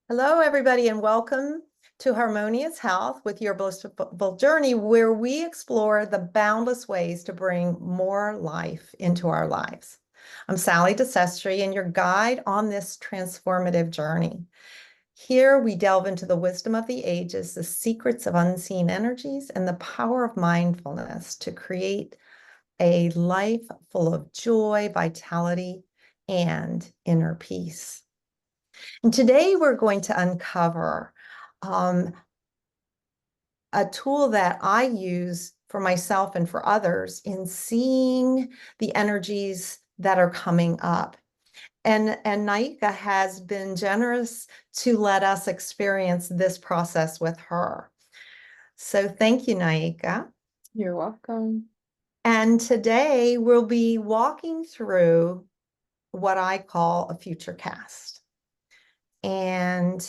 Hello, everybody, and welcome to Harmonious Health with Your Blissful Journey, where we explore the boundless ways to bring more life into our lives. I'm Sally DeSestri, and your guide on this transformative journey. Here, we delve into the wisdom of the ages, the secrets of unseen energies, and the power of mindfulness to create a life full of joy, vitality, and inner peace. And today we're going to uncover a tool that I use for myself and for others in seeing the energies that are coming up. And Naika has been generous to let us experience this process with her. So thank you, Naika. You're welcome. And today we'll be walking through what I call a Futurecast. And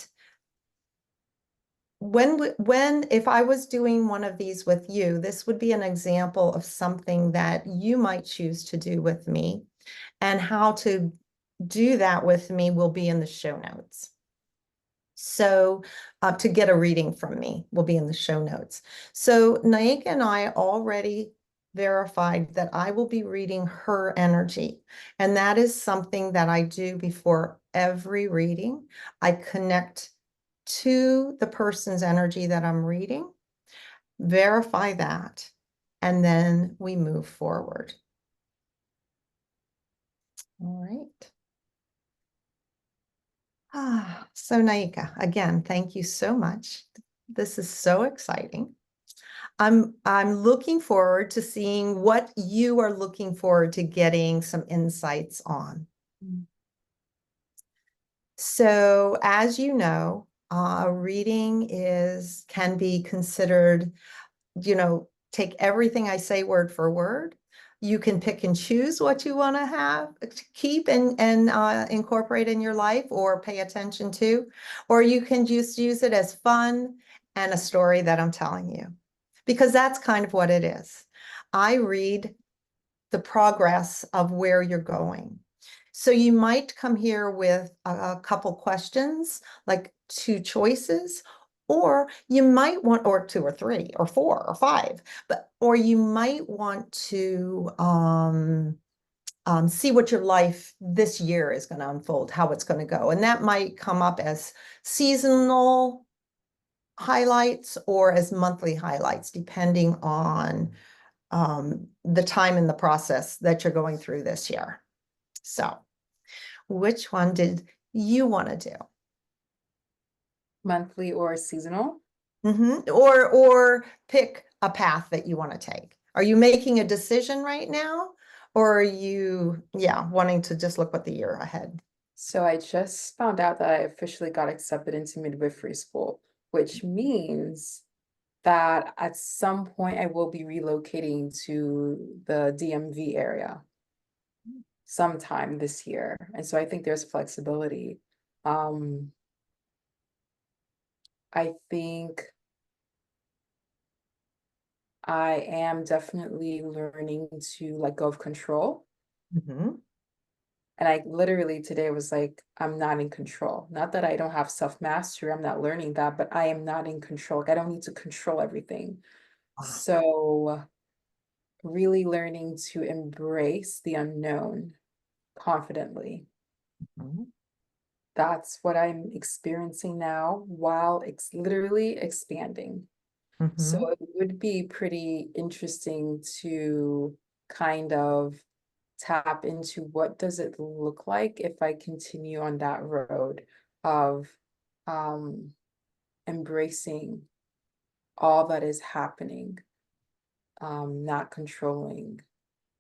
if I was doing one of these with you, this would be an example of something that you might choose to do with me, and how to do that with me will be in the show notes. So to get a reading from me will be in the show notes. So Naika and I already verified that I will be reading her energy. And that is something that I do before every reading. I connect to the person's energy that I'm reading, verify that, and then we move forward. All right. So Naika, again, thank you so much. This is so exciting. I'm looking forward to seeing what you are looking forward to getting some insights on. So as you know, reading can be considered, take everything I say word for word. You can pick and choose what you want to have to keep and incorporate in your life or pay attention to, or you can just use it as fun and a story that I'm telling you, because that's kind of what it is. I read the progress of where you're going. So you might come here with a couple questions, like 2 choices, or you might want, or 2 or 3 or 4 or 5, or you might want to see what your life this year is going to unfold, how it's going to go. And that might come up as seasonal highlights or as monthly highlights, depending on the time in the process that you're going through this year. So which one did you want to do? Monthly or seasonal? Or pick a path that you want to take. Are you making a decision right now? Or are you, wanting to just look at the year ahead? So I just found out that I officially got accepted into midwifery school, which means that at some point I will be relocating to the DMV area sometime this year. And so I think there's flexibility. I think I am definitely learning to let go of control. Mm-hmm. And I literally today was like, I'm not in control. Not that I don't have self-mastery, I'm not learning that, but I am not in control. Like, I don't need to control everything. So really learning to embrace the unknown confidently. Mm-hmm. That's what I'm experiencing now while it's literally expanding. So Mm-hmm. it would be pretty interesting to kind of tap into what does it look like if I continue on that road of embracing all that is happening, not controlling,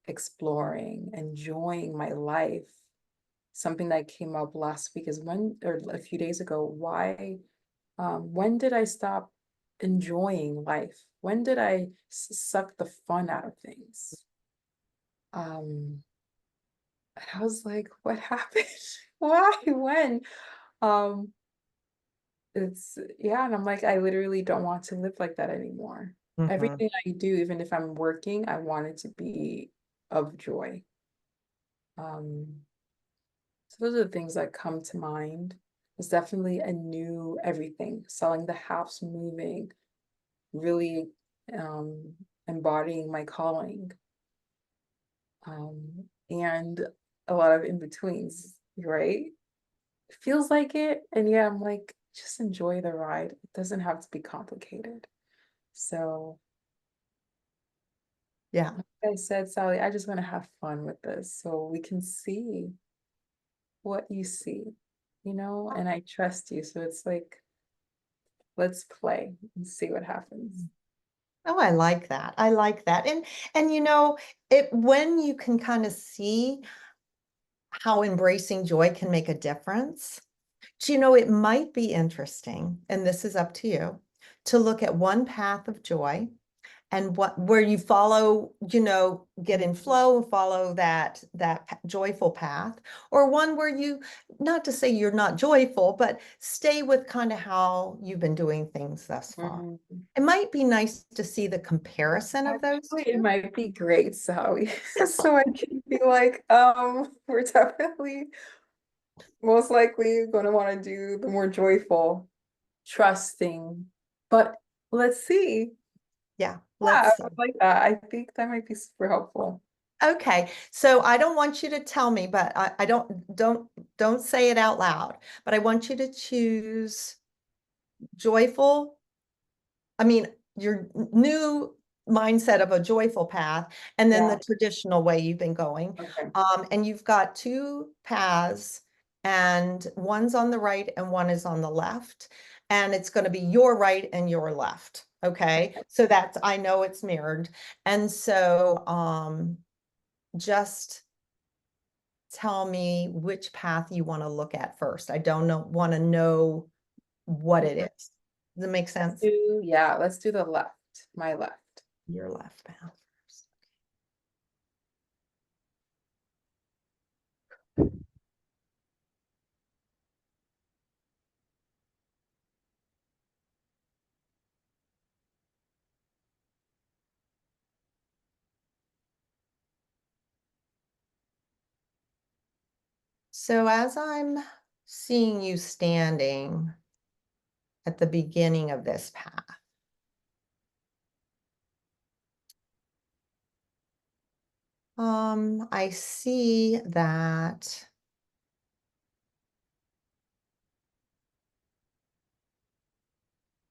exploring, enjoying my life. Something that came up last week is or a few days ago, when did I stop enjoying life? When did I suck the fun out of things? And I was like, what happened? Why? When? Um, and I'm like, I literally don't want to live like that anymore. Mm-hmm. Everything I do, even if I'm working, I want it to be of joy. Um, so those are the things that come to mind. It's definitely a new everything, selling the house, moving, really um, embodying my calling, and a lot of in-betweens, right? It feels like it. And yeah, I'm like, just enjoy the ride. It doesn't have to be complicated. So, Yeah. like I said, Sally, I just want to have fun with this so we can see what you see, and I trust you. So it's like, let's play and see what happens. Oh, I like that. I like that. And it when you can kind of see how embracing joy can make a difference. Do you know, it might be interesting, and this is up to you, to look at one path of joy and what where you follow, get in flow, follow that joyful path, or one where you, not to say you're not joyful, but stay with kind of how you've been doing things thus far. Mhm. It might be nice to see the comparison of those Actually, it two. might be great, Sally. So I can be like, we're definitely most likely going to want to do the more joyful, trusting. But let's see. Yeah, Yeah, let's I see. like that. I think that might be super helpful. Okay, so I don't want you to tell me, but I don't say it out loud, but I want you to choose joyful. I mean, your new mindset of a joyful path, and then the Yeah. traditional way you've been going. Okay. And you've got two paths, and one's on the right and one is on the left. And it's going to be your right and your left. Okay. So that's, I know it's mirrored. And so just tell me which path you want to look at first. I don't want to know what it is. Does it make sense? Let's do the left, my left. Your left path first. So as I'm seeing you standing at the beginning of this path, I see that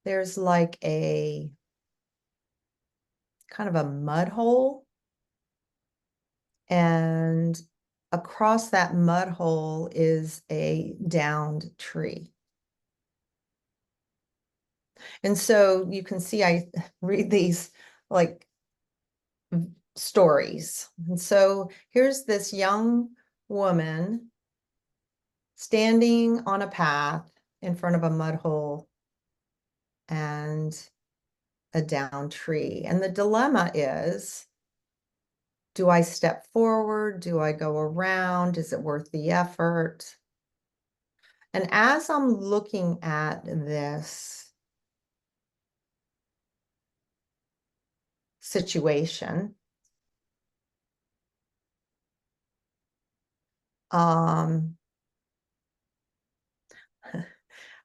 there's like a kind of a mud hole, and across that mud hole is a downed tree. And so you can see I read these like stories. And so here's this young woman standing on a path in front of a mud hole and a down tree. And the dilemma is, do I step forward? Do I go around? Is it worth the effort? And as I'm looking at this situation, um,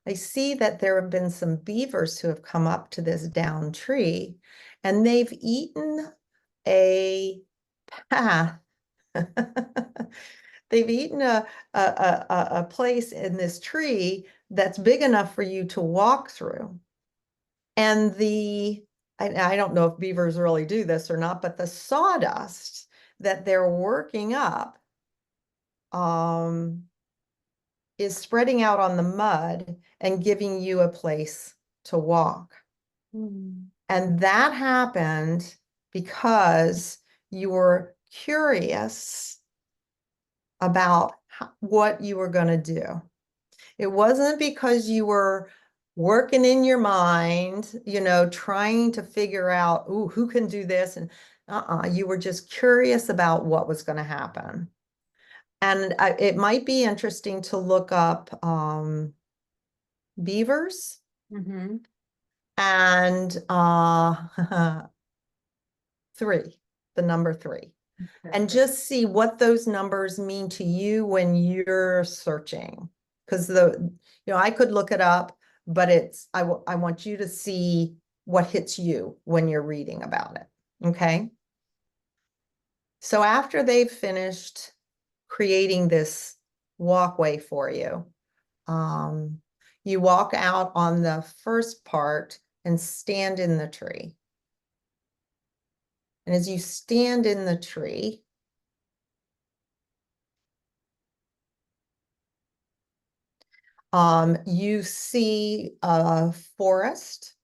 I see that there have been some beavers who have come up to this down tree, and they've eaten a path. They've eaten a place in this tree that's big enough for you to walk through. And I don't know if beavers really do this or not, but the sawdust that they're working up um, is spreading out on the mud and giving you a place to walk. Hmm. And that happened because you were curious about what you were going to do. It wasn't because you were working in your mind, trying to figure out, ooh, who can do this? And you were just curious about what was going to happen. And it might be interesting to look up beavers Mm-hmm. and three, the number three, and Okay. just see what those numbers mean to you when you're searching. because I could look it up, but I want you to see what hits you when you're reading about it. Okay. So after they've finished creating this walkway for you, you walk out on the first part and stand in the tree. And as you stand in the tree, you see a forest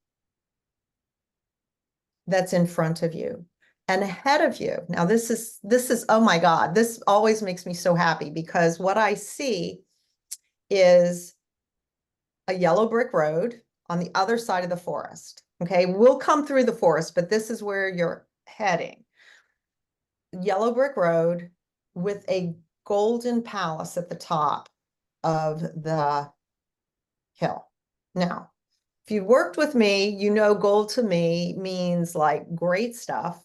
that's in front of you and ahead of you. Now this is, oh my God, this always makes me so happy because what I see is a yellow brick road on the other side of the forest. Okay, we'll come through the forest, but this is where you're heading. Yellow brick road with a golden palace at the top of the hill. Now, if you've worked with me, you know gold to me means like great stuff.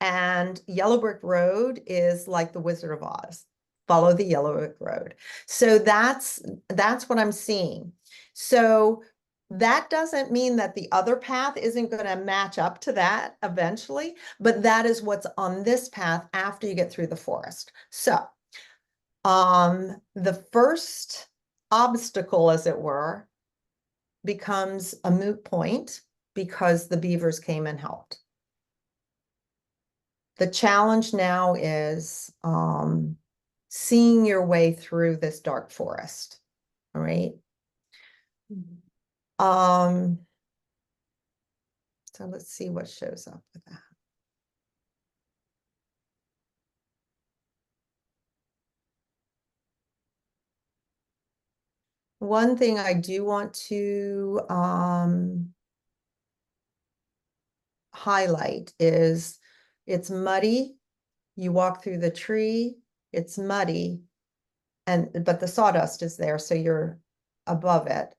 And Yellow Brick Road is like the Wizard of Oz. Follow the Yellow Brick Road. So that's what I'm seeing. So that doesn't mean that the other path isn't going to match up to that eventually, but that is what's on this path after you get through the forest. So the first obstacle, as it were, becomes a moot point because the beavers came and helped. The challenge now is seeing your way through this dark forest. All right. So let's see what shows up with that. One thing I do want to highlight is it's muddy. You walk through the tree, it's muddy, but the sawdust is there, so you're above it.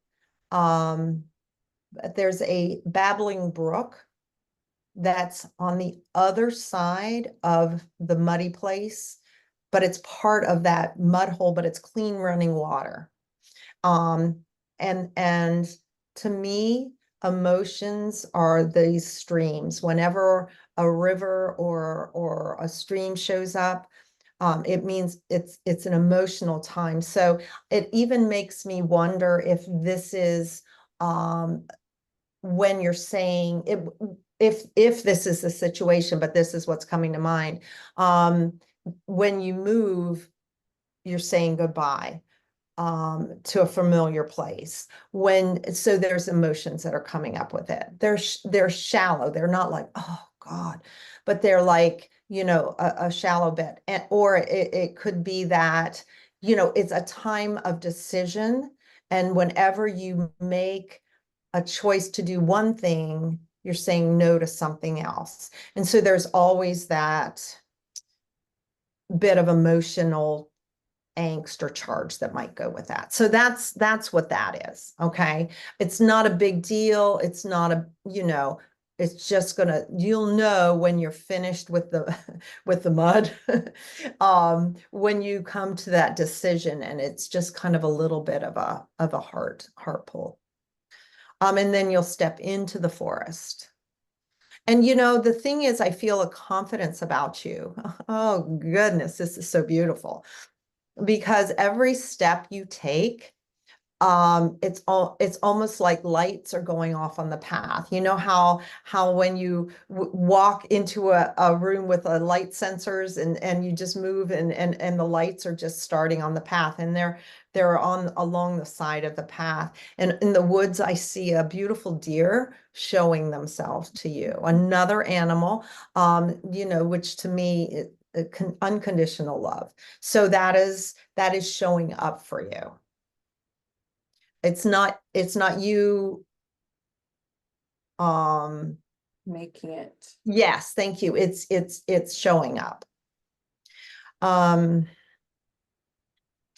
But there's a babbling brook that's on the other side of the muddy place, but it's part of that mud hole, but it's clean running water. And to me, emotions are these streams. Whenever a river or a stream shows up, it means it's an emotional time. So it even makes me wonder if this is when you're saying it, if this is the situation, but this is what's coming to mind. When you move, you're saying goodbye to a familiar place. So there's emotions that are coming up with it. They're shallow. They're not like, oh God, but they're like, a shallow bit. Or it could be that, it's a time of decision. And whenever you make a choice to do one thing, you're saying no to something else. And so there's always that bit of emotional angst or charge that might go with that. So that's what that is. Okay. It's not a big deal. It's not it's just you'll know when you're finished with the with the mud when you come to that decision, and it's just kind of a little bit of a heart pull. And then you'll step into the forest. And the thing is, I feel a confidence about you. Oh goodness, this is so beautiful. Because every step you take, it's almost like lights are going off on the path. You know how when you walk into a room with a light sensors and you just move and the lights are just starting on the path, and they're on along the side of the path. And in the woods, I see a beautiful deer showing themselves to you, another animal, which to me unconditional love. So that is showing up for you. It's not you making it. Yes, thank you. It's showing up.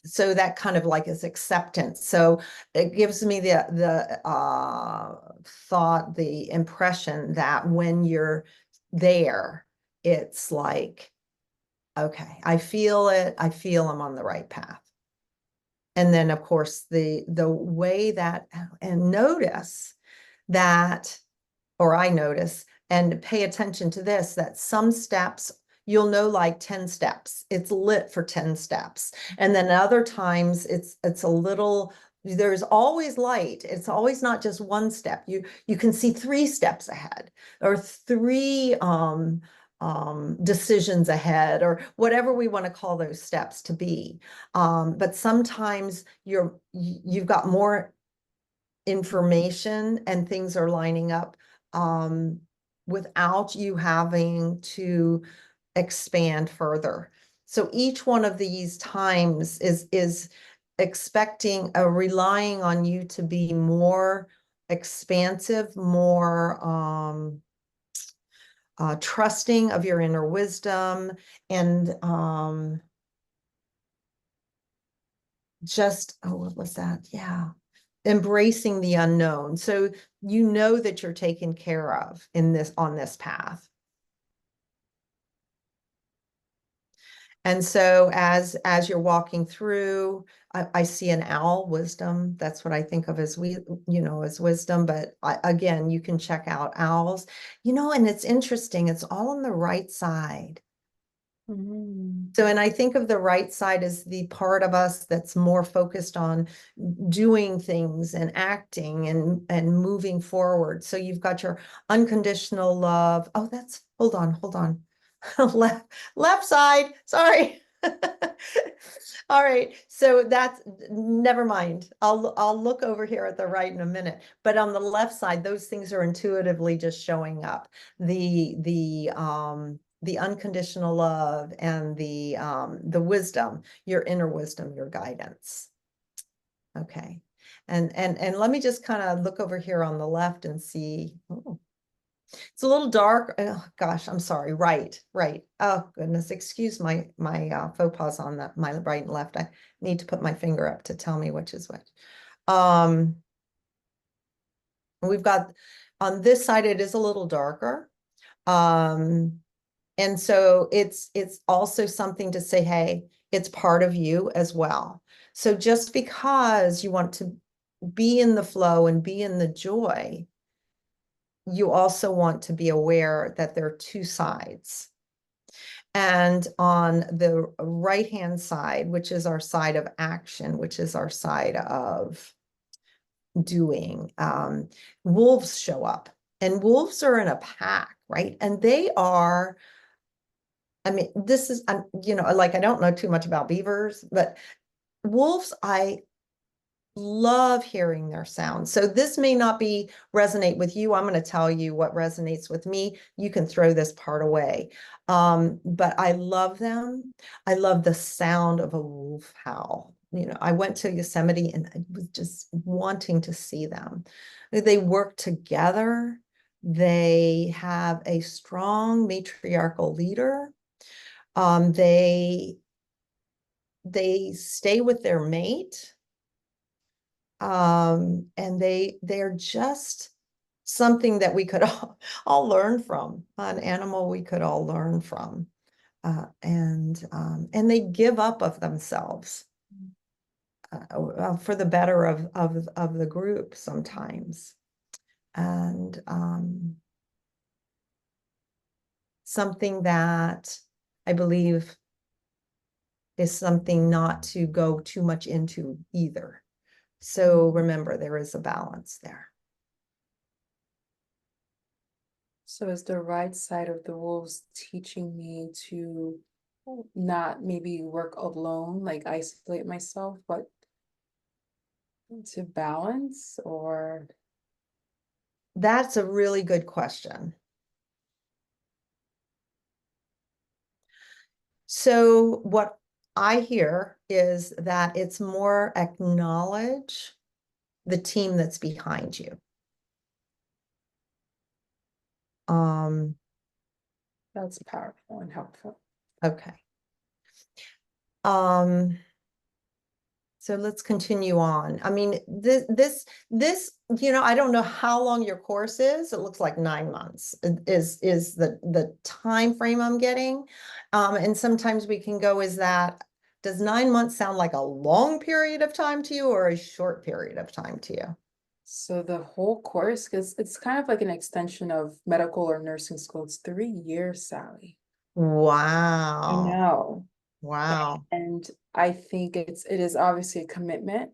So that kind of like is acceptance. So it gives me the thought, the impression that when you're there, it's like, okay, I feel it. I feel I'm on the right path. And then, of course, the way that, and notice that, or I notice, and pay attention to this, that some steps you'll know like 10 steps. It's lit for 10 steps. And then other times it's a little, there's always light. It's always not just one step. You can see 3 steps ahead, or 3 decisions ahead, or whatever we want to call those steps to be. But sometimes you've got more information and things are lining up without you having to expand further. So each one of these times is expecting relying on you to be more expansive, more trusting of your inner wisdom, and just, oh, what was that? Yeah. Embracing the unknown. So you know that you're taken care of in this, on this path. And so as you're walking through, I see an owl wisdom. That's what I think of as as wisdom. But again, you can check out owls, and it's interesting. It's all on the right side. Mm. So, and I think of the right side as the part of us that's more focused on doing things and acting and moving forward. So you've got your unconditional love. Oh, hold on. Left side. Sorry. All right. So that's, never mind. I'll look over here at the right in a minute. But on the left side, those things are intuitively just showing up. The unconditional love and the wisdom, your inner wisdom, your guidance. Okay. And let me just kind of look over here on the left and see. Oh, it's a little dark. Oh, gosh, I'm sorry. Right. Oh, goodness. Excuse my faux pas on my right and left. I need to put my finger up to tell me which is which. We've got on this side, it is a little darker. And so it's also something to say, hey, it's part of you as well. So just because you want to be in the flow and be in the joy, you also want to be aware that there are 2 sides. And on the right-hand side, which is our side of action, which is our side of doing, wolves show up. And wolves are in a pack, right? And they are, I mean, this is, like, I don't know too much about beavers, but wolves, I love hearing their sound. So this may not resonate with you. I'm going to tell you what resonates with me. You can throw this part away. But I love them. I love the sound of a wolf howl. I went to Yosemite and I was just wanting to see them. They work together. They have a strong matriarchal leader. They stay with their mate. And they're just something that we could all learn from, an animal we could all learn from. And they give up of themselves for the better of the group sometimes. And something that I believe is something not to go too much into either. So remember, there is a balance there. So is the right side of the wolves teaching me to not maybe work alone, like isolate myself, but to balance? Or That's a really good question. So what I hear is that it's more acknowledge the team that's behind you. that's powerful and helpful. Okay. So let's continue on. I mean, this, I don't know how long your course is. It looks like 9 months is the time frame I'm getting. And sometimes we can go, is that Does 9 months sound like a long period of time to you or a short period of time to you? So the whole course, because it's kind of like an extension of medical or nursing school, it's 3 years, Sally. I Wow. know. Wow. And I think it is obviously a commitment.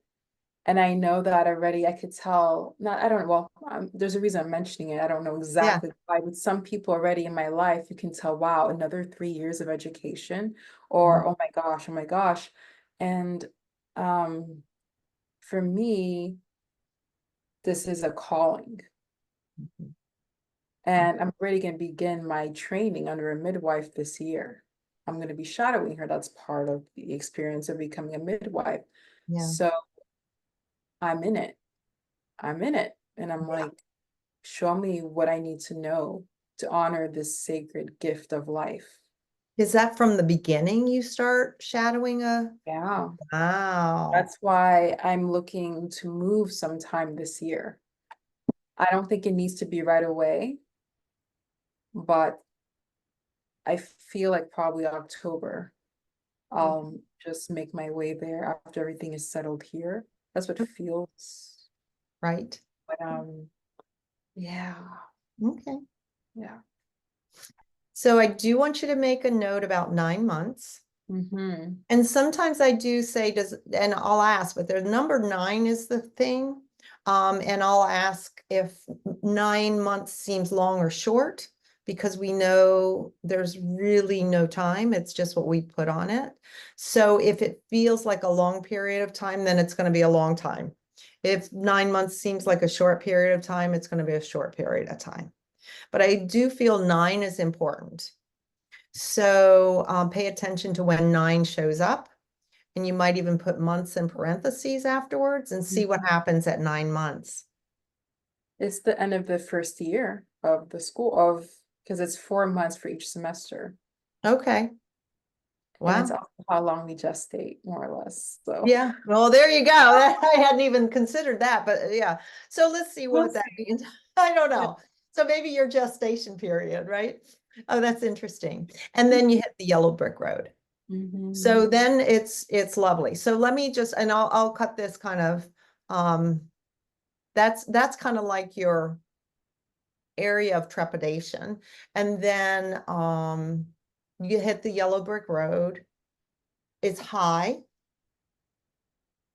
And I know that already. I could tell, not, I don't know, well, there's a reason I'm mentioning it. I don't know Yeah. exactly why, but some people already in my life, you can tell, wow, another 3 years of education, or oh my gosh, oh my gosh. And um, for me, this is a calling. Mhm. And I'm already going to begin my training under a midwife this year. I'm going to be shadowing her. That's part of the experience of becoming a midwife. Yeah. So I'm in it. I'm in it. And I'm Yeah. like, show me what I need to know to honor this sacred gift of life. Is that from the beginning you start shadowing a? Yeah. Wow. That's why I'm looking to move sometime this year. I don't think it needs to be right away, but I feel like probably October. Okay. Just make my way there after everything is settled here. That's what feels, Right. but yeah, Okay. yeah. So I do want you to make a note about 9 months. Mm-hmm. And sometimes I do say, and I'll ask, but the number nine is the thing. And I'll ask if 9 months seems long or short, because we know there's really no time. It's just what we put on it. So if it feels like a long period of time, then it's going to be a long time. If 9 months seems like a short period of time, it's going to be a short period of time. But I do feel nine is important. So pay attention to when nine shows up. And you might even put months in parentheses afterwards and see what happens at 9 months. It's the end of the first year of the school of because it's 4 months for each semester. Okay. And it's Wow. also how long we gestate, more or less. So Yeah. Well, there you go. I hadn't even considered that, but yeah. So let's see we'll what that see. means. I don't Yeah. know. So maybe your gestation period, right? Oh, that's interesting. And then you hit the yellow brick road. So Mhm. then it's lovely. So let me just, and I'll cut this kind of that's kind of like your area of trepidation. And then you hit the yellow brick road. It's high,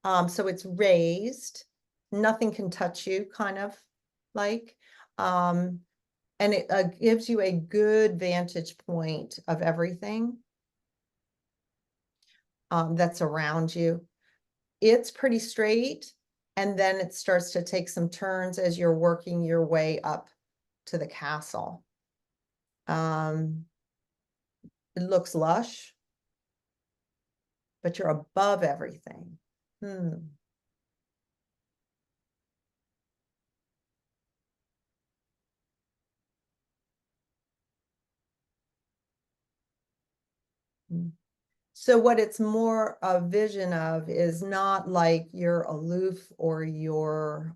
so it's raised. Nothing can touch you, kind of like. Um, and it gives you a good vantage point of everything that's around you. It's pretty straight, and then it starts to take some turns as you're working your way up to the castle. Um, it looks lush, but you're above everything. Hmm. Hmm. So what it's more a vision of is not like you're aloof or you're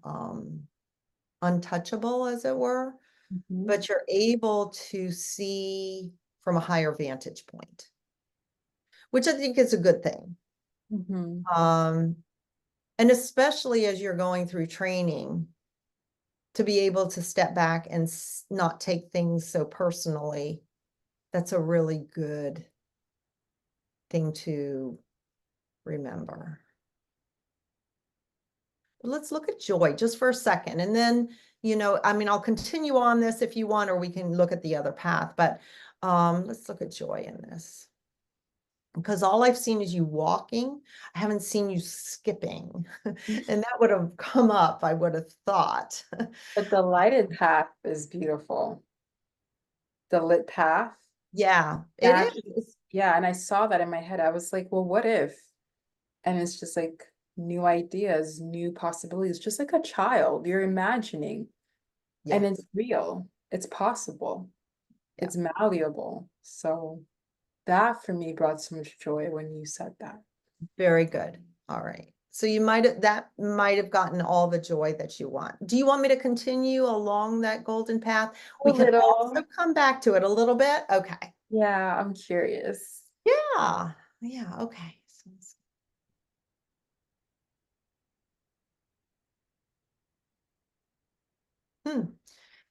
untouchable, as it were, Mhm. but you're able to see from a higher vantage point, which I think is a good thing. Mhm. Um, and especially as you're going through training, to be able to step back and not take things so personally, that's a really good thing to remember. But let's look at joy just for a second. And then, I mean, I'll continue on this if you want, or we can look at the other path, but let's look at joy in this. Because all I've seen is you walking. I haven't seen you skipping. And that would have come up, I would have thought. But the lighted path is beautiful. The lit path. Yeah, it Naturally. is. Yeah, and I saw that in my head. I was like, well, what if? And it's just like new ideas, new possibilities, just like a child. You're imagining, and Yeah, it's real. It's possible. yeah, It's malleable. So that for me brought so much joy when you said that. very good. All right. So that might have gotten all the joy that you want. Do you want me to continue along that golden path? A We can little. also come back to it a little bit. Okay. Yeah, I'm curious. Yeah. Yeah. Okay. Hmm.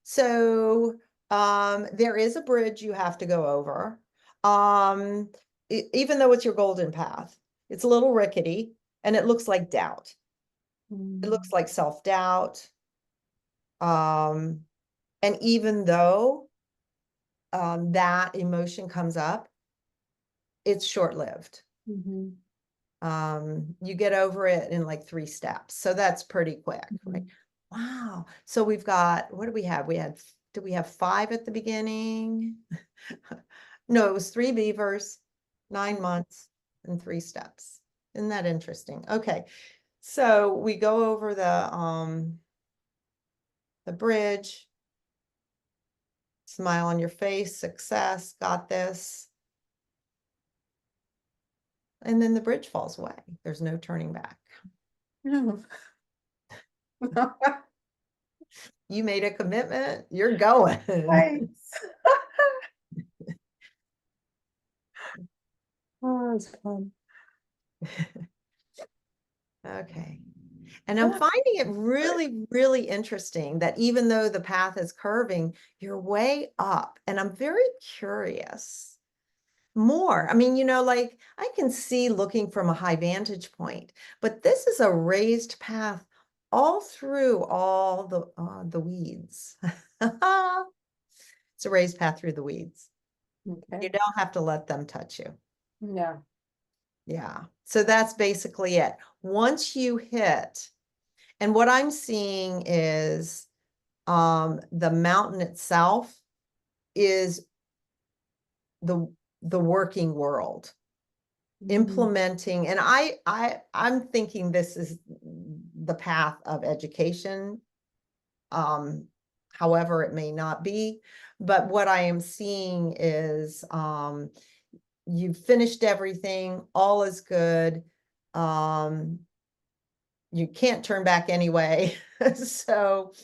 So there is a bridge you have to go over. Even though it's your golden path, it's a little rickety and it looks like doubt. It looks Mm. like self-doubt. Um, and even though that emotion comes up, it's short-lived. Mhm. You get over it in like 3 steps. So that's pretty quick, right? Mhm. Wow. So we've got, what do we have? Did we have 5 at the beginning? No, it was 3 beavers, 9 months, and 3 steps. Isn't that interesting? Okay. So we go over the bridge, smile on your face, success, got this. And then the bridge falls away. There's no turning back. No. You made a commitment, you're going. Nice. Oh, that's fun. Okay. And I'm finding it really, really interesting that even though the path is curving, you're way up. And I'm very curious more. I mean, like I can see looking from a high vantage point, but this is a raised path all through all the weeds. It's a raised path through the weeds. You Okay. don't have to let them touch you. Yeah. Yeah. So that's basically it. Once you hit, and what I'm seeing is the mountain itself is the the working world Mm. implementing, and I'm thinking this is the path of education. Um, However, it may not be, but what I am seeing is you've finished everything, all is good. Um, you can't turn back anyway. So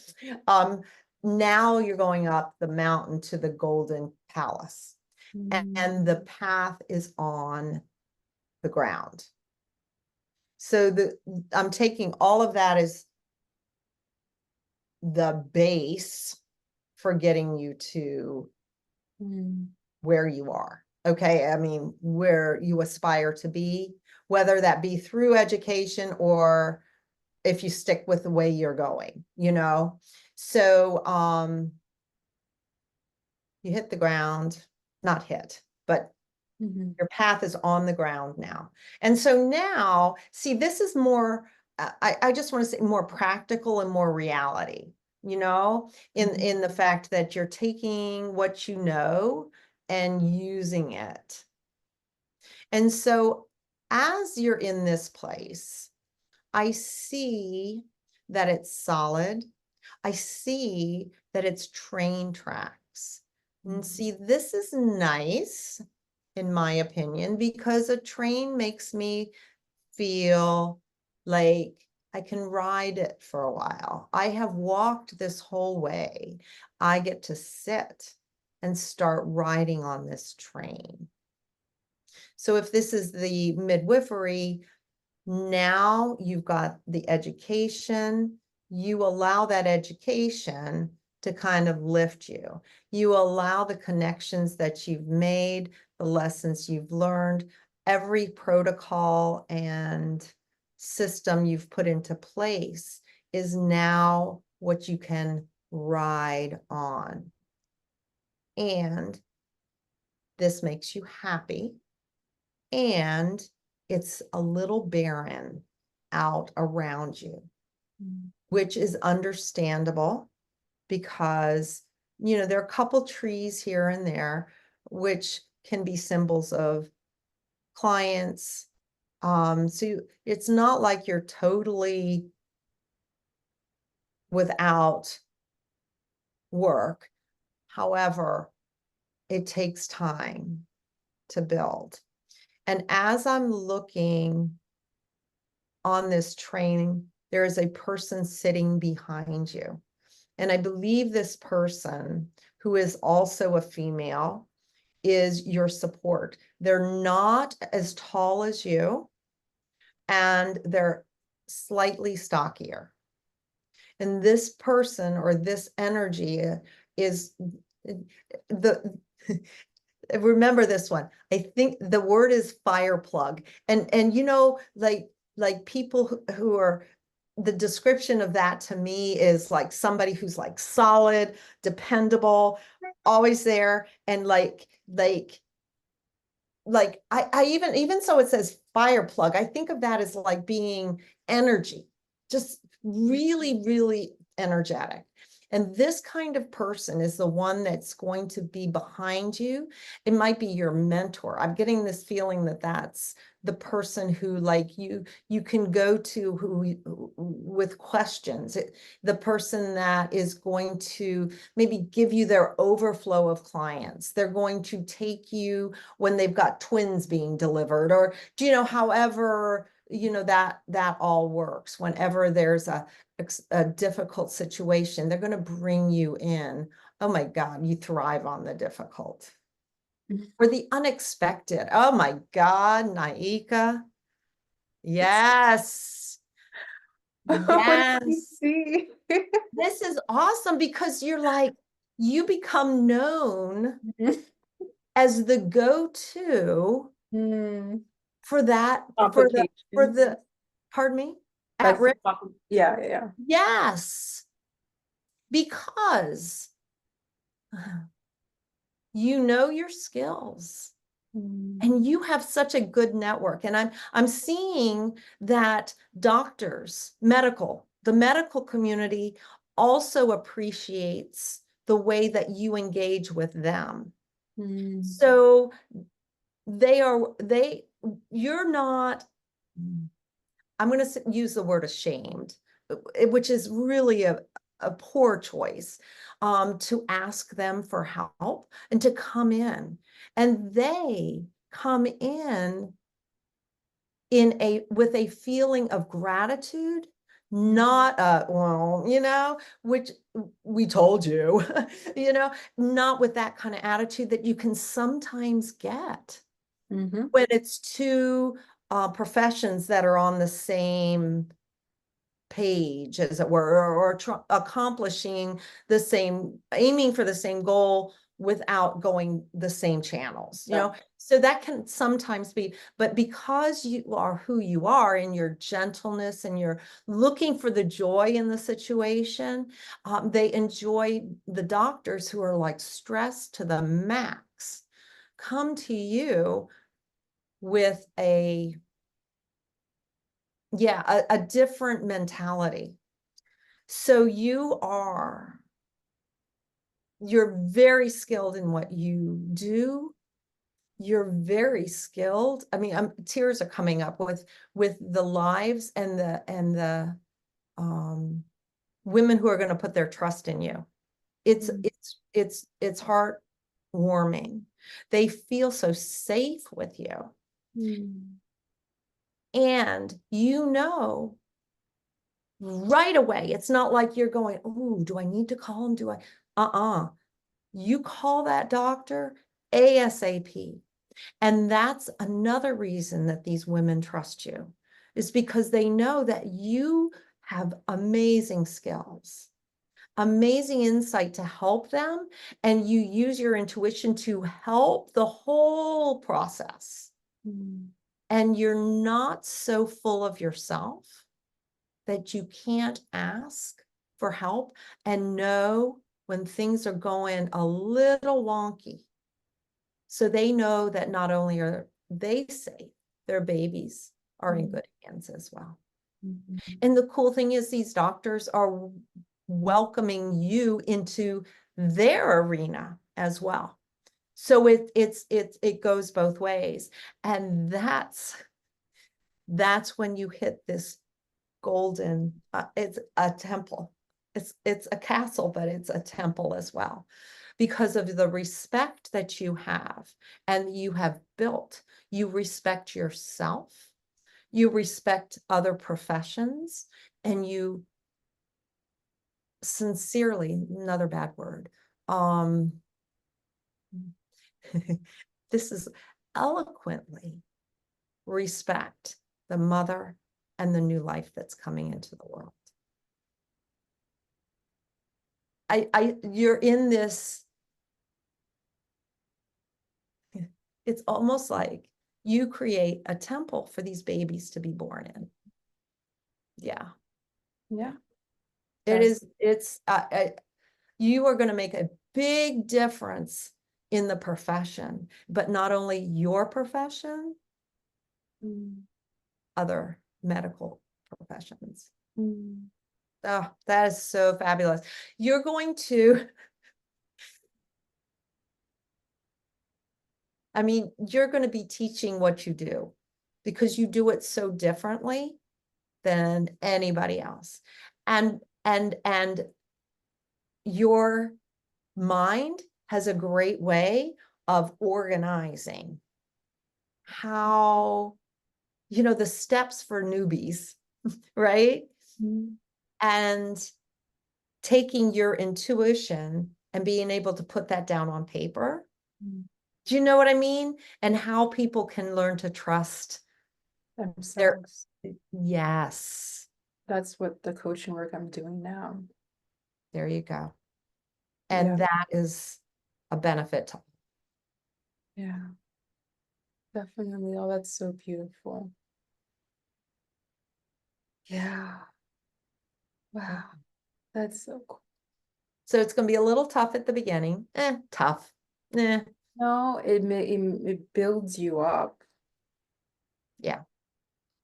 now you're going up the mountain to the Golden Palace, and the Mm. path is on the ground. So I'm taking all of that as the base for getting you to Mm. where you are. Okay. I mean, where you aspire to be, whether that be through education or if you stick with the way you're going. So you hit the ground, not hit, but Mhm. your path is on the ground now. And so now, see, this is more, I just want to say more practical and more reality, in the Mhm. fact that you're taking what you know and using it. And so as you're in this place, I see that it's solid. I see that it's train tracks. And Mhm. see, this is nice, in my opinion, because a train makes me feel like I can ride it for a while. I have walked this whole way. I get to sit and start riding on this train. So if this is the midwifery, now you've got the education, you allow that education to kind of lift you. You allow the connections that you've made, the lessons you've learned, every protocol and system you've put into place is now what you can ride on. And this makes you happy, and it's a little barren out around you, Mm. which is understandable because, there are a couple trees here and there, which can be symbols of clients. So it's not like you're totally without work. However, it takes time to build. And as I'm looking on this train, there is a person sitting behind you. And I believe this person, who is also a female, is your support. They're not as tall as you, and they're slightly stockier. And this person or this energy is the remember this one. I think the word is fire plug. And you know, like people who are, the description of that to me is like somebody who's like solid, dependable, always there, and I even so it says fire plug, I think of that as like being energy, just really, really energetic. And this kind of person is the one that's going to be behind you. It might be your mentor. I'm getting this feeling that that's the person who like you can go to who with questions. The person that is going to maybe give you their overflow of clients. They're going to take you when they've got twins being delivered, or do you know, however, you know, that all works. Whenever there's a difficult situation, they're going to bring you in. Oh my God, you thrive on the difficult or the unexpected. Oh my God, Naika. Yes. What do you Yes. see? This is awesome because you're like, you become known as the go-to Mm, for that, for complications. the, pardon me, at Like, risk. yeah, yeah. Yes, because you know your skills Mm, and you have such a good network. And I'm seeing that doctors, the medical community also appreciates the way that you engage with them. mm, So you're not, I'm going to use the word ashamed, which is really a poor choice, to ask them for help and to come in. And they come in with a feeling of gratitude, not well, you know, which we told you, you know, not with that kind of attitude that you can sometimes get mm-hmm, when it's two professions that are on the same page, as it were, or accomplishing the same, aiming for the same goal without going the same channels, you yeah. know? So that can sometimes be, but because you are who you are in your gentleness and you're looking for the joy in the situation, they enjoy the doctors who are like stressed to the max, come to you with a different mentality. So you're very skilled in what you do. You're very skilled. I mean, tears are coming up with the lives and the um, women who are going to put their trust in you. It's Mm, it's it's heartwarming. They feel so safe with you, mm, and you know right away. It's not like you're going, oh, do I need to call him? Do I? You call that doctor ASAP. And that's another reason that these women trust you, is because they know that you have amazing skills, amazing insight to help them, and you use your intuition to help the whole process. mm, And you're not so full of yourself that you can't ask for help and know when things are going a little wonky. So they know that not only are they safe, their babies are in mm, good hands as well. mm, And the cool thing is these doctors are welcoming you into their arena as well. So it goes both ways. And that's when you hit this golden, it's a temple. It's a castle, but it's a temple as well, because of the respect that you have and you have built. You respect yourself, you respect other professions, and you sincerely, another bad word, um, this is eloquently respect the mother and the new life that's coming into the world. you're in this, it's almost like you create a temple for these babies to be born in. Yeah. Yeah. It That's is, you are going to make a big difference in the profession, but not only your profession, mm, other medical professions. mm, Oh, that is so fabulous. You're going to, I mean, you're going to be teaching what you do because you do it so differently than anybody else. And your mind has a great way of organizing how, the steps for newbies, right? mm, And taking your intuition and being able to put that down on paper. mm. Do you know what I mean? And how people can learn to trust their, Themselves. yes, That's what the coaching work I'm doing now. there you go. And Yeah. that is a benefit to, Yeah. Definitely. Oh, that's so beautiful. Yeah. Wow. That's so cool. so it's going to be a little tough at the beginning. Tough. No, it builds you up. Yeah.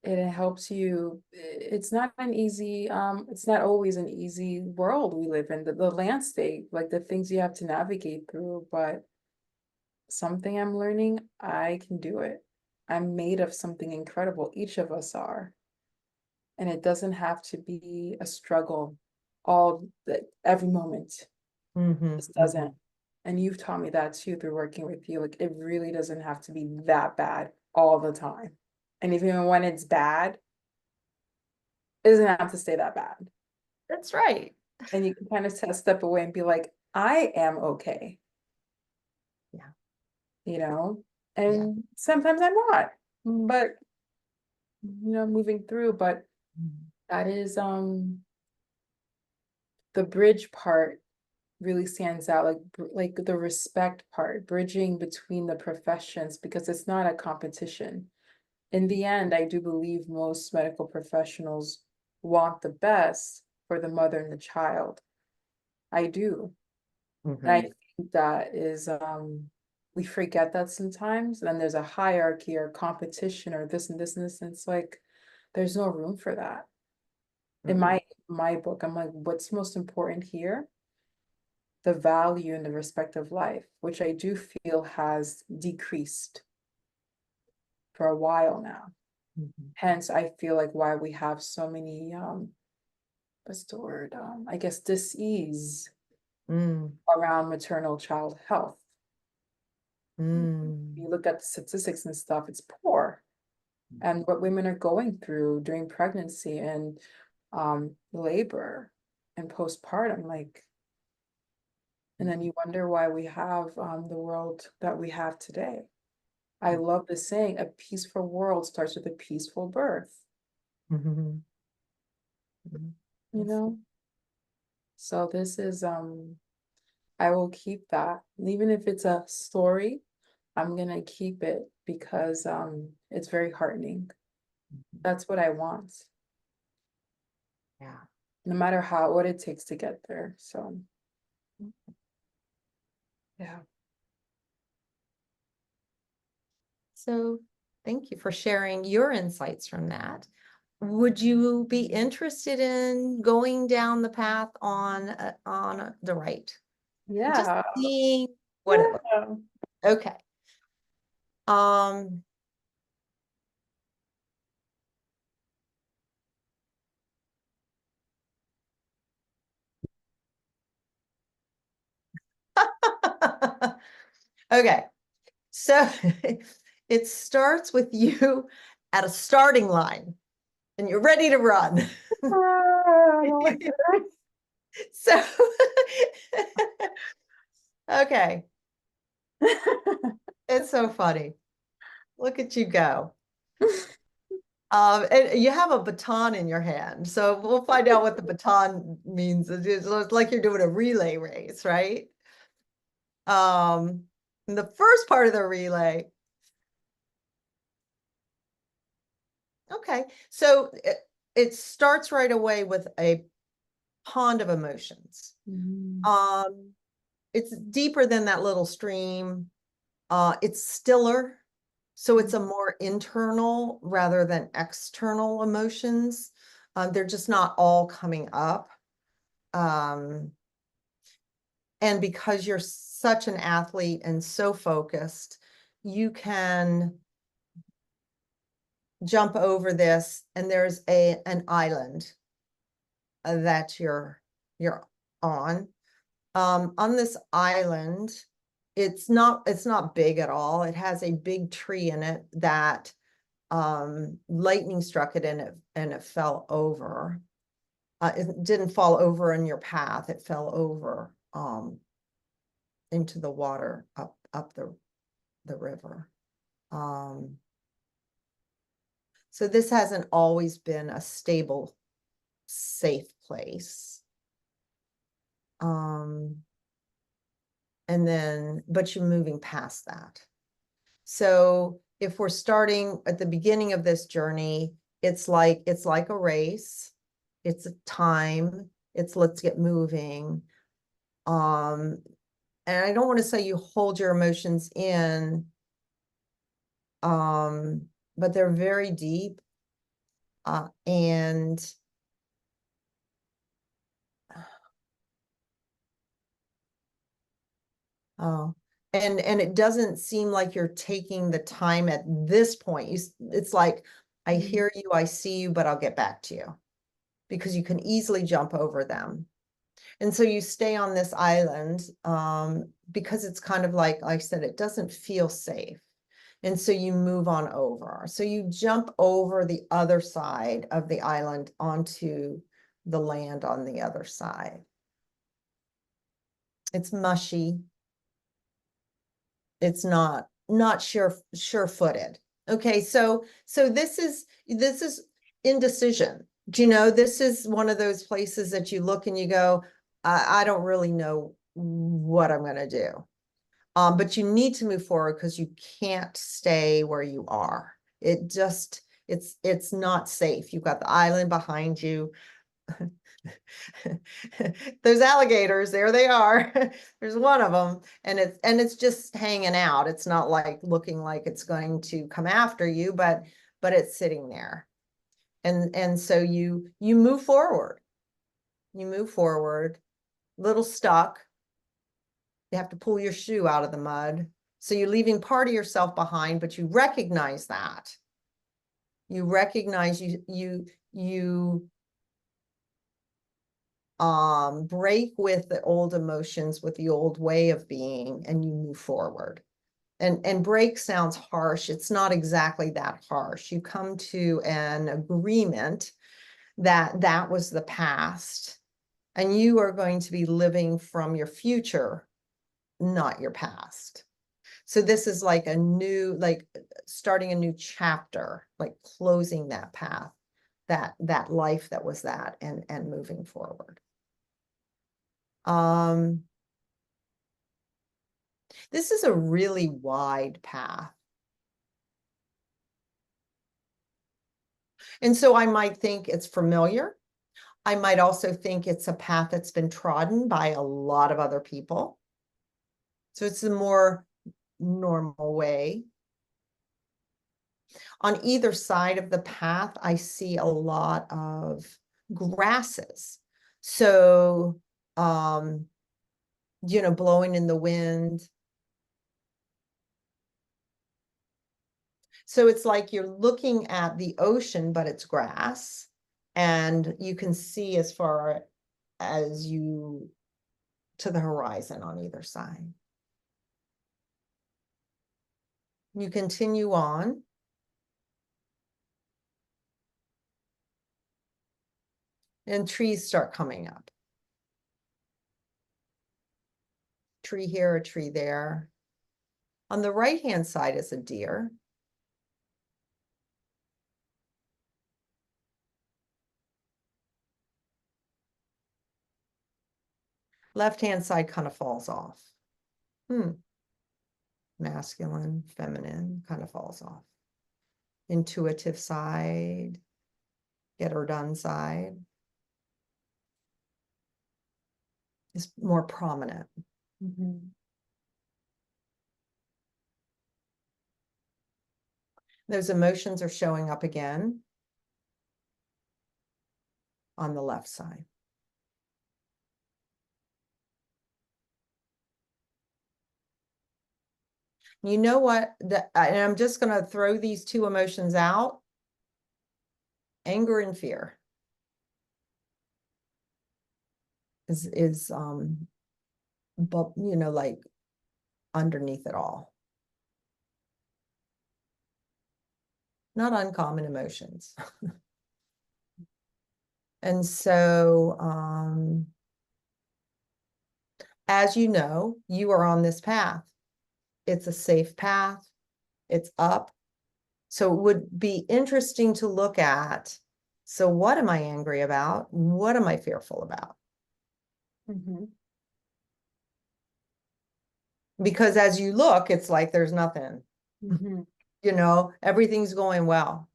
It helps you. It's not an easy, it's not always an easy world we live in, the landscape, like the things you have to navigate through, but something I'm learning, I can do it. I'm made of something incredible. Each of us are. And it doesn't have to be a struggle every moment. Mm-hmm, It mm-hmm. doesn't. And you've taught me that too through working with you. Like it really doesn't have to be that bad all the time. And even when it's bad, it doesn't have to stay that bad. That's right. And you can kind of step away and be like, I am okay, Yeah. you know? Yeah. And sometimes I'm not, but moving through, but Mhm. that is the bridge part really stands out, like the respect part, bridging between the professions because it's not a competition. In the end, I do believe most medical professionals want the best for the mother and the child. I do. And I Mhm. think that is we forget that sometimes. And then there's a hierarchy or competition or this and this and this. And it's like there's no room for that. In Mm-mm. my book, I'm like, what's most important here? The value and the respect of life, which I do feel has decreased for a while now. Mhm. Hence, I feel like why we have so many, what's the word? I guess dis-ease Mm. around maternal child health. Mm. You look at the statistics and stuff, it's poor. And what women are going through during pregnancy and labor and postpartum, like, and then you wonder why we have the world that we have today. I love the saying, a peaceful world starts with a peaceful birth, Mhm. Mhm. you Yes. know? So this is I will keep that. And even if it's a story, I'm gonna keep it because it's very heartening. That's what I want, Yeah. no matter what it takes to get there. So yeah. So thank you for sharing your insights from that. Would you be interested in going down the path on the right? Just Yeah. seeing what it looks. Yeah. Okay. Um, okay. So it starts with you at a starting line and you're ready to run. Oh my goodness. So, okay, it's so funny. Look at you go. And you have a baton in your hand. So we'll find out what the baton means. It's like you're doing a relay race, right? In the first part of the relay. Okay. So it starts right away with a pond of emotions. Mhm. Um, it's deeper than that little stream. It's stiller. So it's a more internal rather than external emotions. They're just not all coming up. Um, and because you're such an athlete and so focused, you can jump over this, and there's an island that you're on. On this island, it's not big at all. It has a big tree in it that lightning struck it and it fell over. It didn't fall over in your path. It fell over into the water up the river. So this hasn't always been a stable, safe place. But you're moving past that. So if we're starting at the beginning of this journey, it's like a race. It's a time. It's let's get moving. And I don't want to say you hold your emotions in, but they're very deep. And oh, and it doesn't seem like you're taking the time at this point. It's like, I hear you, I see you, but I'll get back to you, because you can easily jump over them. And so you stay on this island, because it's kind of like I said, it doesn't feel safe. And so you move on over. So you jump over the other side of the island onto the land on the other side. It's mushy. It's not sure-footed. Okay, so this is indecision. Do you know, this is one of those places that you look and you go, I don't really know what I'm going to do. But you need to move forward because you can't stay where you are. It's not safe. You've got the island behind you. Those alligators, there they are. There's one of them, and it's just hanging out. It's not like looking like it's going to come after you, but it's sitting there. And so you move forward. You move forward, little stuck. You have to pull your shoe out of the mud. So you're leaving part of yourself behind, but you recognize that. You recognize you break with the old emotions, with the old way of being, and you move forward. And break sounds harsh. It's not exactly that harsh. You come to an agreement that that was the past, and you are going to be living from your future, not your past. So this is like a new, like starting a new chapter, like closing that path, that life that was that, and moving forward. This is a really wide path. And so I might think it's familiar. I might also think it's a path that's been trodden by a lot of other people. So it's a more normal way. On either side of the path, I see a lot of grasses. So, blowing in the wind. So it's like you're looking at the ocean, but it's grass. And you can see as far as you to the horizon on either side. You continue on. And trees start coming up. Tree here, a tree there. On the right-hand side is a deer. Left-hand side kind of falls off. Masculine, feminine kind of falls off. Intuitive side, get her done side is more prominent. Those emotions are showing up again on the left side. You know what? And I'm just going to throw these two emotions out. Anger and fear is but you know, like underneath it all. Not uncommon emotions. And so as you know, you are on this path. It's a safe path. It's up. So it would be interesting to look at. So what am I angry about? What am I fearful about? Because as you look, it's like there's nothing. You know, everything's going well.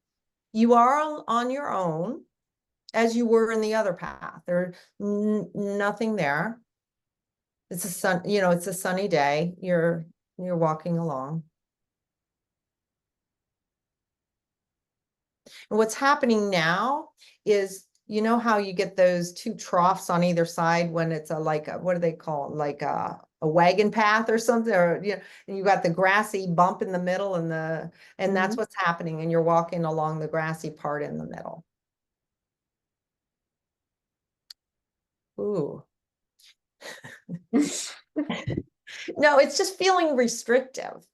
You are on your own as you were in the other path. There's nothing there. It's a it's a sunny day. You're walking along. And what's happening now is, you know how you get those two troughs on either side when it's like what do they call it? Like a wagon path or something, or and you got the grassy bump in the middle and that's what's happening, and you're walking along the grassy part in the middle. Ooh. No, it's just feeling restrictive.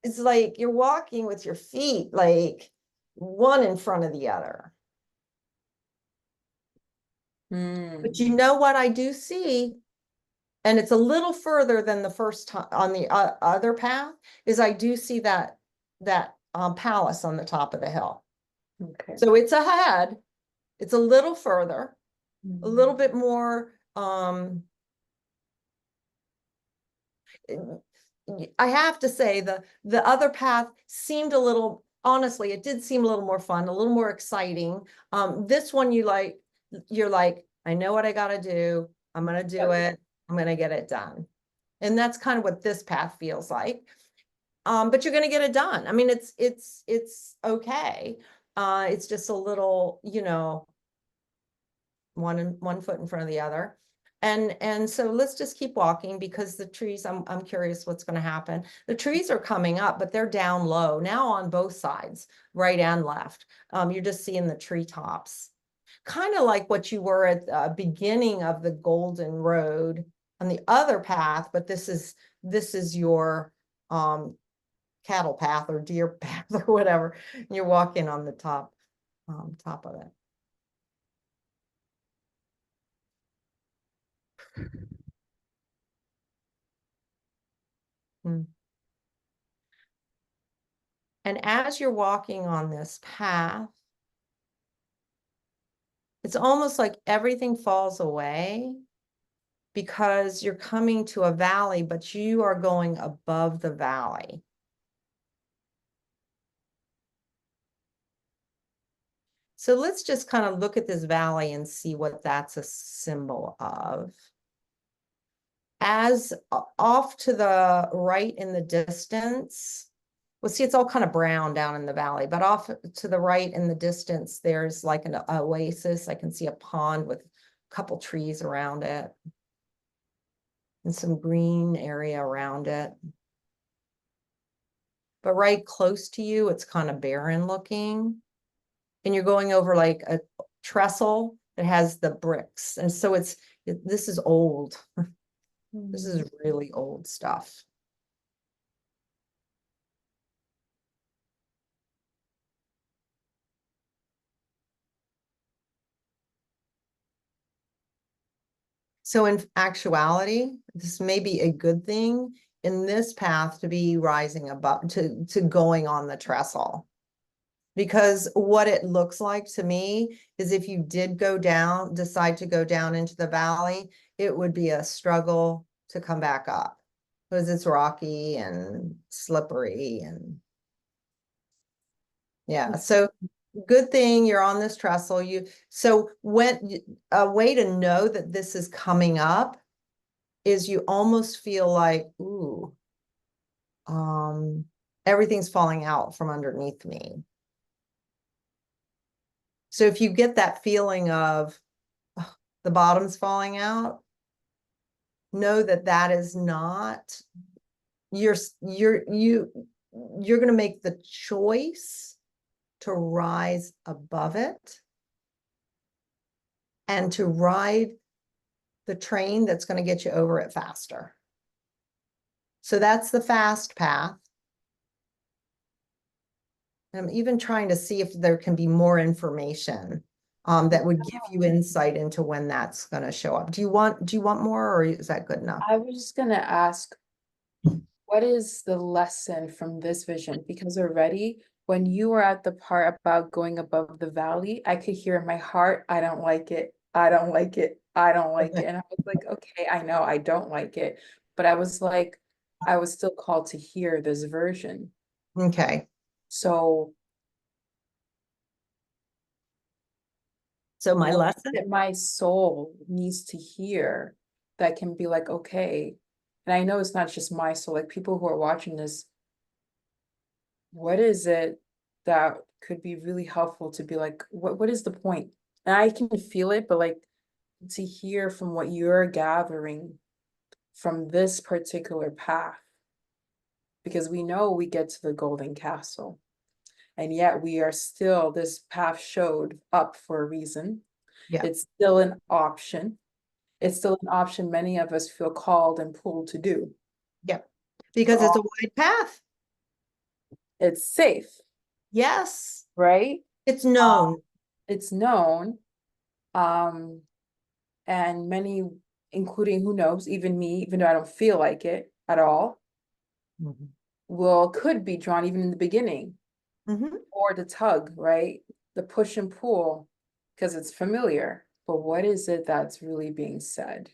It's like you're walking with your feet like one in front of the other. But you know what I do see, and it's a little further than the first time on the other path, is I do see that palace on the top of the hill. Okay. So it's ahead. It's a little further, a little bit more. I have to say the other path seemed a little, honestly, it did seem a little more fun, a little more exciting. This one you're like, I know what I got to do. I'm going to do it. I'm going to get it done. And that's kind of what this path feels like. But you're going to get it done. I mean, it's okay. It's just a little, one foot in front of the other. And so let's just keep walking, because the trees, I'm curious what's going to happen. The trees are coming up, but they're down low now on both sides, right and left. You're just seeing the treetops, kind of like what you were at the beginning of the Golden Road on the other path, but this is your cattle path or deer path or whatever. You're walking on the top of it. Hmm. And as you're walking on this path, it's almost like everything falls away, because you're coming to a valley, but you are going above the valley. So let's just kind of look at this valley and see what that's a symbol of. As off to the right in the distance, well, see, it's all kind of brown down in the valley, but off to the right in the distance, there's like an oasis. I can see a pond with a couple trees around it and some green area around it. But right close to you, it's kind of barren looking. And you're going over like a trestle that has the bricks. And so this is old. This is really old stuff. So in actuality, this may be a good thing in this path to be rising above, to going on the trestle. Because what it looks like to me is if you did decide to go down into the valley, it would be a struggle to come back up because it's rocky and slippery and yeah. So good thing you're on this trestle. So a way to know that this is coming up is you almost feel like, ooh, everything's falling out from underneath me. So if you get that feeling of "Ugh, the bottom's falling out," know that that is not you're going to make the choice to rise above it and to ride the train that's going to get you over it faster. So that's the fast path. I'm even trying to see if there can be more information that would give you insight into when that's going to show up. Do you want more, or is that good enough? I was just gonna ask, what is the lesson from this vision? Because already when you were at the part about going above the valley, I could hear in my heart, I don't like it. I don't like it. I don't like it. And I was like, okay, I know I don't like it. But I was like, I was still called to hear this version. Okay. So So my what lesson, that my soul needs to hear that can be like, okay. And I know it's not just my soul, like people who are watching this, what is it that could be really helpful to be like, what is the point? And I can feel it, but like to hear from what you're gathering from this particular path, because we know we get to the golden castle, and yet we are still, this path showed up for a reason. yeah, It's still an option. It's still an option many of us feel called and pulled to do. yeah, For because it's a all, wide path. it's safe, Yes, right? it's Um, known. it's known. Um, and many, including who knows, even me, even though I don't feel like it at all, Mhm. could be drawn even in the beginning, Mhm. or the tug, right? The push and pull, because it's familiar. But what is it that's really being said?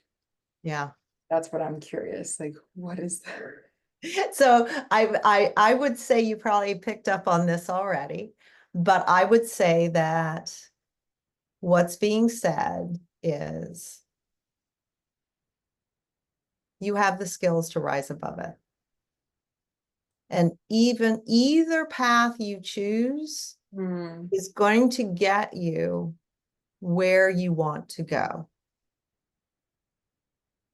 Yeah. That's what I'm curious. Like, what is that? So I would say you probably picked up on this already, but I would say that what's being said is you have the skills to rise above it. And even either path you choose Hmm. is going to get you where you want to go.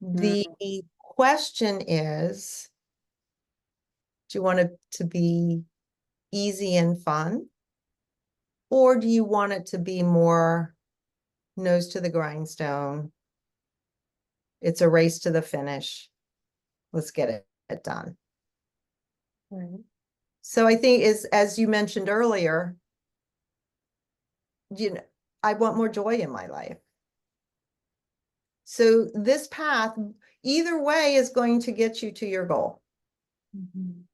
The Hmm. question is, do you want it to be easy and fun? Or do you want it to be more nose to the grindstone? It's a race to the finish. Let's get it done. Right. So I think is, as you mentioned earlier, you know, I want more joy in my life. So this path, either way, is going to get you to your goal. Mhm.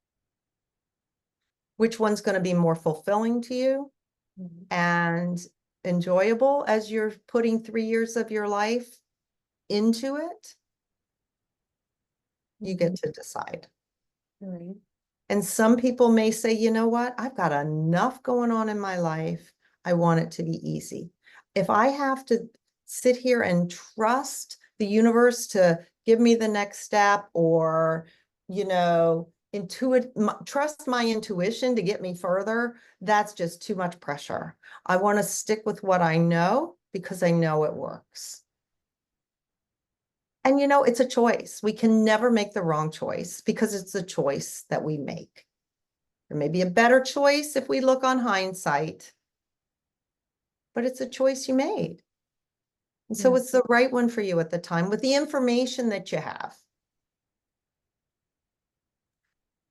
Which one's going to be more fulfilling to you Mhm. and enjoyable as you're putting 3 years of your life into it? You get Mhm. to decide. Right. And some people may say, you know what? I've got enough going on in my life. I want it to be easy. If I have to sit here and trust the universe to give me the next step or, trust my intuition to get me further, that's just too much pressure. I want to stick with what I know because I know it works. And it's a choice. We can never make the wrong choice because it's a choice that we make. There may be a better choice if we look on hindsight, but it's a choice you made. And so Yeah, it's the right one for you at the time with the information that you have.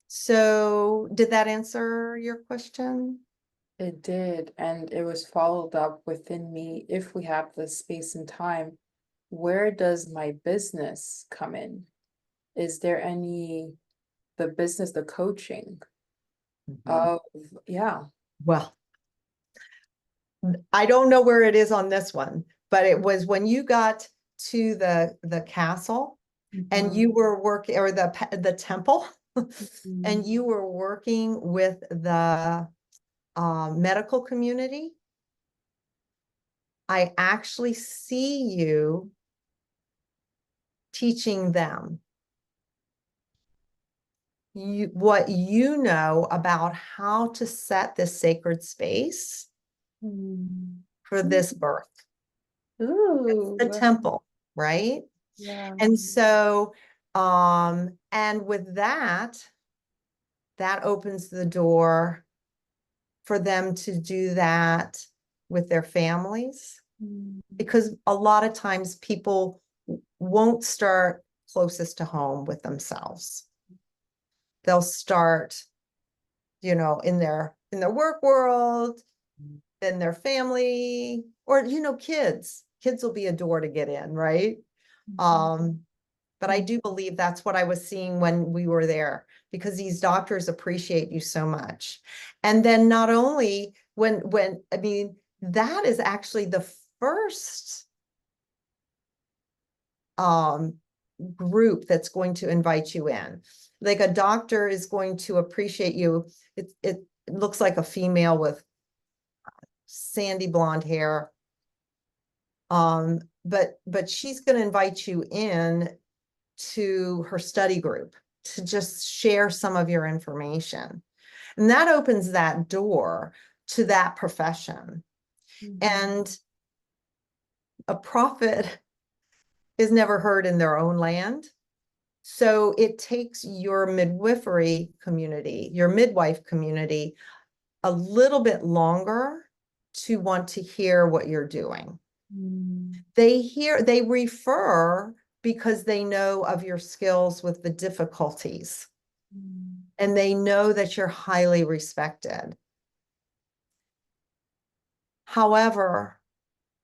So did that answer your question? it did. And it was followed up within me. If we have the space and time, where does my business come in? Is there any, the business, the coaching Mhm. of, yeah. Well, I don't know where it is on this one, but it was when you got to the castle and Mhm. you were working, or the temple, and Mhm. you were working with the medical community. I actually see you teaching them what you know about how to set this sacred space Mhm. for this birth. It's the Ooh, temple, right? yeah. And so, and with that, that opens the door for them to do that with their families. Mhm. Because a lot of times people won't start closest to home with themselves. They'll start, in their work world, then their family, or kids will be a door to get in, right? Mhm. Um, but I do believe that's what I was seeing when we were there, because these doctors appreciate you so much. And then not only when I mean, that is actually the first um group that's going to invite you in. Like, a doctor is going to appreciate you. It looks like a female with sandy blonde hair. But she's going to invite you in to her study group to just share some of your information. And that opens that door to that profession. Mhm. And a prophet is never heard in their own land. So it takes your midwifery community, your midwife community, a little bit longer to want to hear what you're doing. Mhm. They refer because they know of your skills with the difficulties, Mhm. and they know that you're highly respected. However,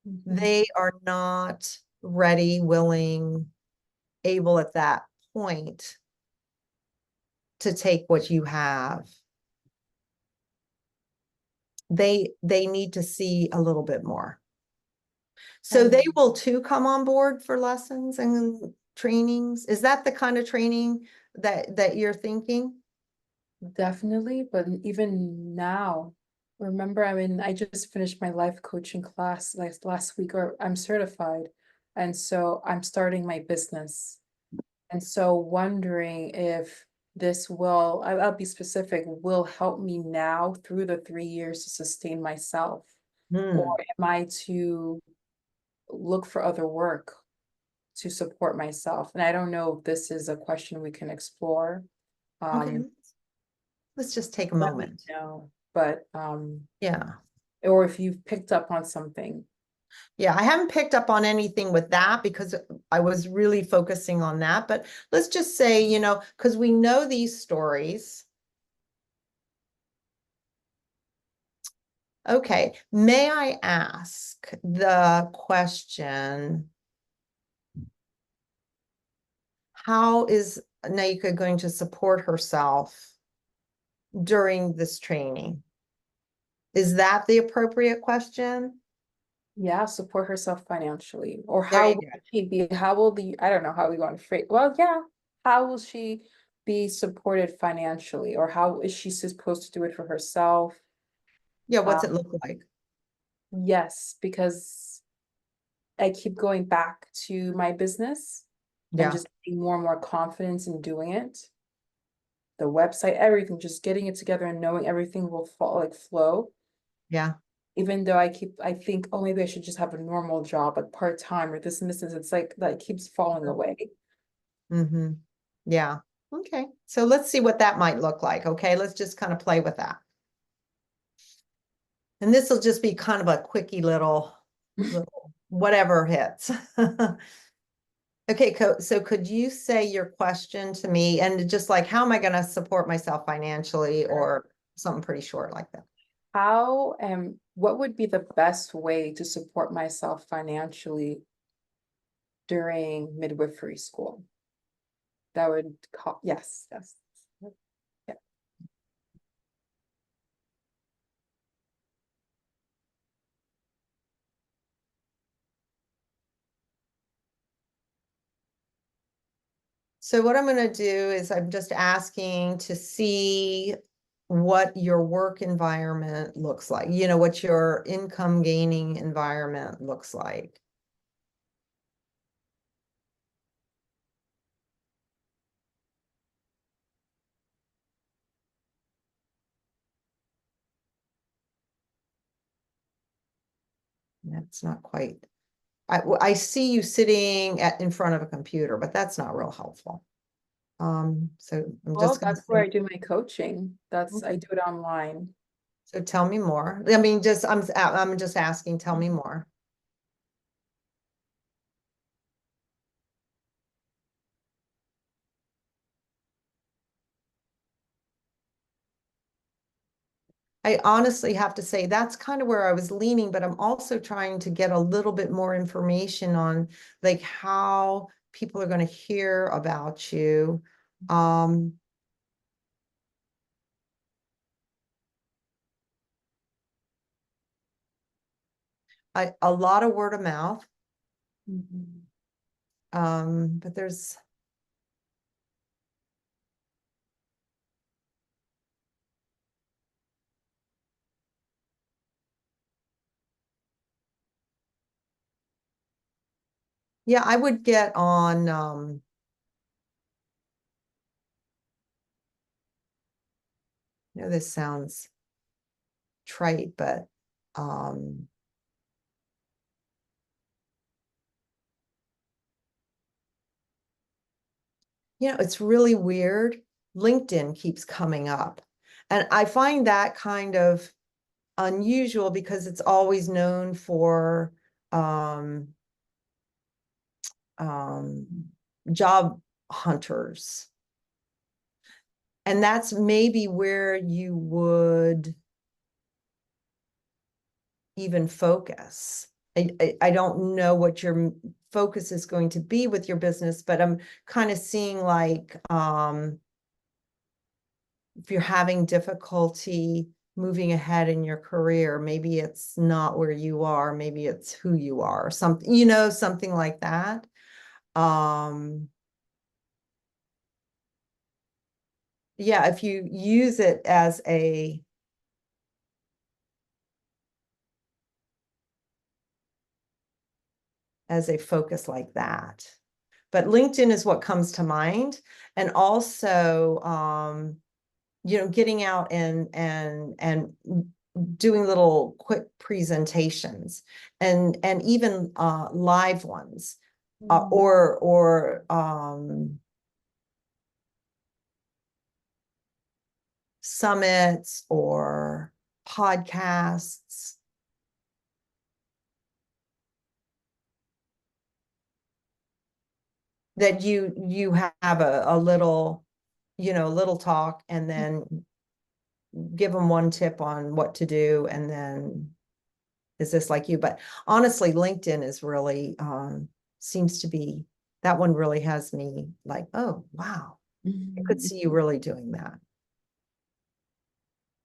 Mhm. they are not ready, willing, able at that point to take what you have. They need to see a little bit more. So they And will too come on board for lessons and trainings. Is that the kind of training that you're thinking? definitely, but even now, remember, I just finished my life coaching class like last week, or I'm certified. And so I'm starting my business. And so wondering if this will, I'll be specific, will help me now through the 3 years to sustain myself. Or Hmm. am I to look for other work to support myself? And I don't know if this is a question we can explore. Okay, Um, let's just take a Let me moment. know. But Yeah. or if you've picked up on something. Yeah, I haven't picked up on anything with that because I was really focusing on that. But let's just say, because we know these stories. Okay, may I ask the question, how is Naika going to support herself during this training? Is that the appropriate question? Yeah, support herself financially. Or There how you will go. she be, how will the, I don't know how we want to phrase, well, yeah, how will she be supported financially? Or how is she supposed to do it for herself? Yeah, Uh, what's it look like? yes, because I keep going back to my business and Yeah, just getting more and more confidence in doing it. The website, everything, just getting it together and knowing everything will fall like flow. yeah. Even though I think, oh, maybe I should just have a normal job, like part-time or this and this, and it's like that keeps falling away. Mm-hmm. Yeah. Okay. So let's see what that might look like. Okay. Let's just kind of play with that. And this will just be kind of a quickie little whatever hits. Okay, so could you say your question to me, and just like, how am I going to support myself financially, or something pretty short like that? What would be the best way to support myself financially during midwifery school? That would call, yes, yes. Yeah. So what I'm going to do is I'm just asking to see what your work environment looks like, what your income gaining environment looks like. That's not quite, I see you sitting in front of a computer, but that's not real helpful. So I'm Well, just going to that's where say, I do my coaching. I do it online. so tell me more. I mean, I'm just asking, tell me more. I honestly have to say that's kind of where I was leaning, but I'm also trying to get a little bit more information on like how people are going to hear about you. Um, a lot of word of mouth. Mhm. But there's, yeah, I would get on, this sounds trite, but, um, it's really weird. LinkedIn keeps coming up. And I find that kind of unusual because it's always known for um, um, job hunters. And that's maybe where you would even focus. I don't know what your focus is going to be with your business, but I'm kind of seeing like if you're having difficulty moving ahead in your career, maybe it's not where you are, maybe it's who you are, something like that. Um, yeah, if you use it as a focus like that. But LinkedIn is what comes to mind. And also, getting out and doing little quick presentations and even live ones, or summits or podcasts that you have a little talk and then give them one tip on what to do, and then is this like you? But honestly, LinkedIn is really seems to be, that one really has me like, oh wow, I could Mhm. see you really doing that.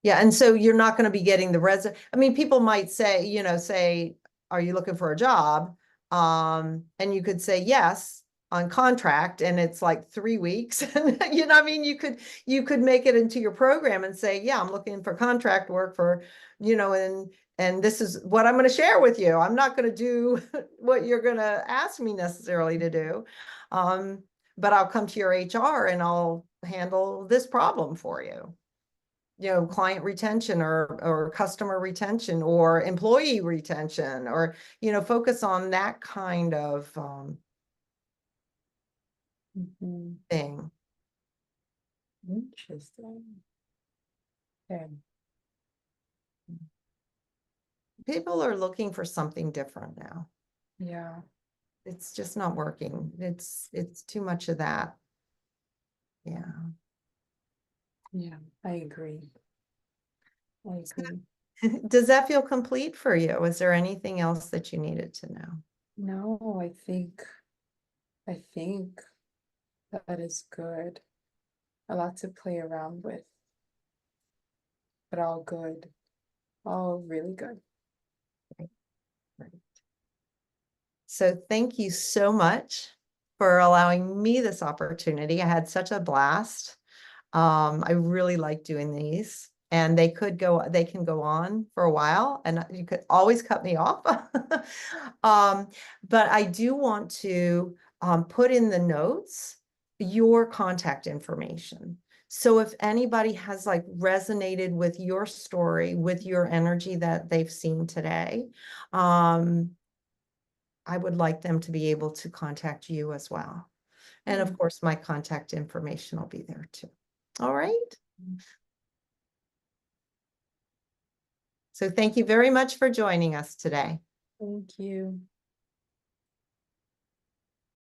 Yeah, and so you're not going to be getting the I mean, people might say, are you looking for a job? And you could say yes on contract, and it's like 3 weeks. And I mean, you could make it into your program and say, yeah, I'm looking for contract work for, and this is what I'm going to share with you. I'm not going to do what you're going to ask me necessarily to do. But I'll come to your HR and I'll handle this problem for you. Client retention or customer retention or employee retention, or, focus on that kind of Mhm. thing. Interesting. Okay. People are looking for something different now. Yeah. It's just not working. It's too much of that. Yeah. Yeah. I agree. I agree. Does that feel complete for you? Was there anything else that you needed to know? No, I think that is good. A lot to play around with, but all good. All really good. Right, right. So thank you so much for allowing me this opportunity. I had such a blast. I really like doing these, and they can go on for a while, and you could always cut me off. But I do want to put in the notes your contact information. So if anybody has like resonated with your story, with your energy that they've seen today, I would like them to be able to contact you as well. And of course, my contact information will be there too. All right. So thank you very much for joining us today. Thank you.